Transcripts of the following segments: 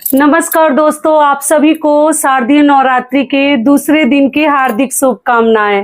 नमस्कार दोस्तों, आप सभी को शारदीय नवरात्रि के दूसरे दिन की हार्दिक शुभकामनाएं।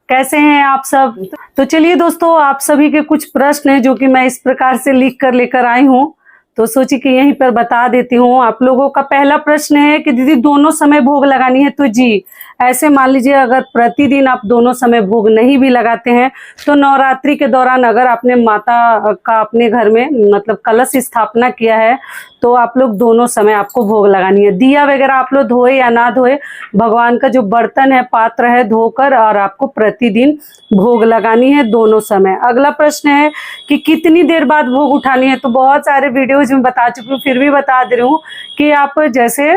कैसे हैं आप सब? तो चलिए दोस्तों, आप सभी के कुछ प्रश्न हैं जो कि मैं इस प्रकार से लिख कर लेकर आई हूँ, तो सोची कि यहीं पर बता देती हूँ। आप लोगों का पहला प्रश्न है कि दीदी दोनों समय भोग लगानी है, तो जी ऐसे मान लीजिए अगर प्रतिदिन आप दोनों समय भोग नहीं भी लगाते हैं तो नवरात्रि के दौरान अगर आपने माता का अपने घर में मतलब कलश स्थापना किया है तो आप लोग दोनों समय आपको भोग लगानी है। दिया वगैरह आप लोग धोए या ना धोए, भगवान का जो बर्तन है पात्र है धोकर और आपको प्रतिदिन भोग लगानी है दोनों समय। अगला प्रश्न है कि कितनी देर बाद भोग उठानी है, तो बहुत सारे वीडियोज में बता चुकी हूँ, फिर भी बता दे रही हूँ कि आप जैसे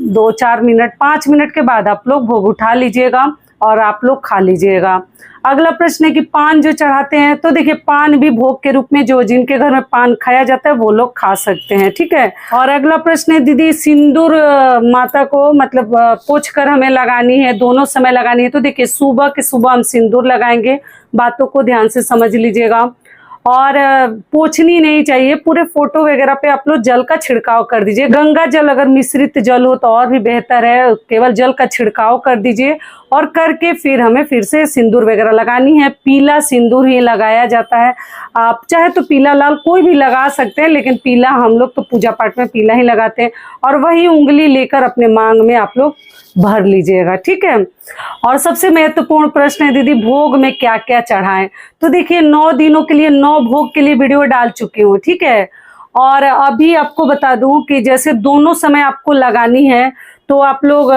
2-4 मिनट 5 मिनट के बाद आप लोग भोग उठा लीजिएगा और आप लोग खा लीजिएगा। अगला प्रश्न है कि पान जो चढ़ाते हैं, तो देखिए पान भी भोग के रूप में जो जिनके घर में पान खाया जाता है वो लोग खा सकते हैं, ठीक है। और अगला प्रश्न है दीदी सिंदूर माता को मतलब पोंछ कर हमें लगानी है, दोनों समय लगानी है। तो देखिए सुबह के सुबह हम सिंदूर लगाएंगे, बातों को ध्यान से समझ लीजिएगा। और पोंछनी नहीं चाहिए, पूरे फोटो वगैरह पे आप लोग जल का छिड़काव कर दीजिए। गंगा जल अगर मिश्रित जल हो तो और भी बेहतर है, केवल जल का छिड़काव कर दीजिए और करके फिर हमें फिर से सिंदूर वगैरह लगानी है। पीला सिंदूर ही लगाया जाता है, आप चाहे तो पीला लाल कोई भी लगा सकते हैं, लेकिन पीला हम लोग तो पूजा पाठ में पीला ही लगाते हैं। और वही उंगली लेकर अपने मांग में आप लोग भर लीजिएगा, ठीक है। और सबसे महत्वपूर्ण प्रश्न है दीदी भोग में क्या क्या चढ़ाएं, तो देखिए 9 दिनों के लिए 9 भोग के लिए वीडियो डाल चुकी हूँ, ठीक है। और अभी आपको बता दूं कि जैसे दोनों समय आपको लगानी है तो आप लोग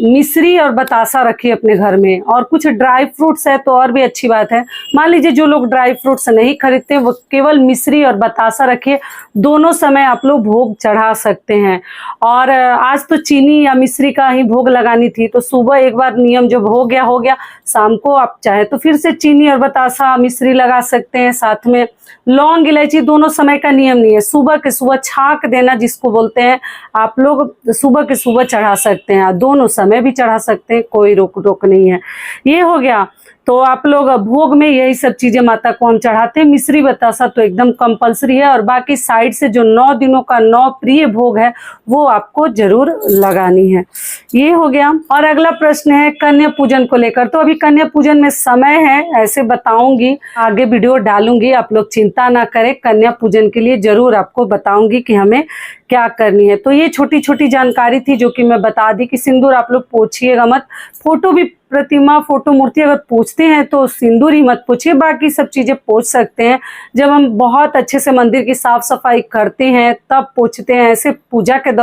मिश्री और बतासा रखिए अपने घर में, और कुछ ड्राई फ्रूट्स है तो और भी अच्छी बात है। मान लीजिए जो लोग ड्राई फ्रूट्स नहीं खरीदते वो केवल मिश्री और बतासा रखिए, दोनों समय आप लोग भोग चढ़ा सकते हैं। और आज तो चीनी या मिश्री का ही भोग लगानी थी, तो सुबह एक बार नियम जब हो गया, शाम को आप चाहे तो फिर से चीनी और बतासा मिश्री लगा सकते हैं। साथ में लौंग इलायची दोनों समय का नियम नहीं है, सुबह के सुबह छाक देना जिसको बोलते हैं, आप लोग सुबह के सुबह चढ़ा सकते हैं, दोनों समय भी चढ़ा सकते हैं, कोई रोक नहीं है। ये हो गया। तो आप लोग भोग में यही सब चीजें माता को हम चढ़ाते हैं। मिश्री बतासा तो एकदम कंपलसरी है, और बाकी साइड से जो 9 दिनों का 9 प्रिय भोग है वो आपको जरूर लगानी है। ये हो गया। और अगला प्रश्न है कन्या पूजन को लेकर, तो अभी कन्या पूजन में समय है, ऐसे बताऊंगी, आगे वीडियो डालूंगी, आप लोग चिंता ना करें। कन्या पूजन के लिए जरूर आपको बताऊंगी कि हमें क्या करनी है। तो ये छोटी छोटी जानकारी थी जो कि मैं बता दी कि सिंदूर आप लोग पोंछिएगा मत। फोटो भी प्रतिमा फोटो मूर्ति अगर पूछते हैं तो सिंदूर ही मत पूछिए, बाकी सब चीजें पूछ सकते हैं। जब हम बहुत अच्छे से मंदिर की साफ सफाई करते हैं तब पूछते हैं, ऐसे पूजा के दौरान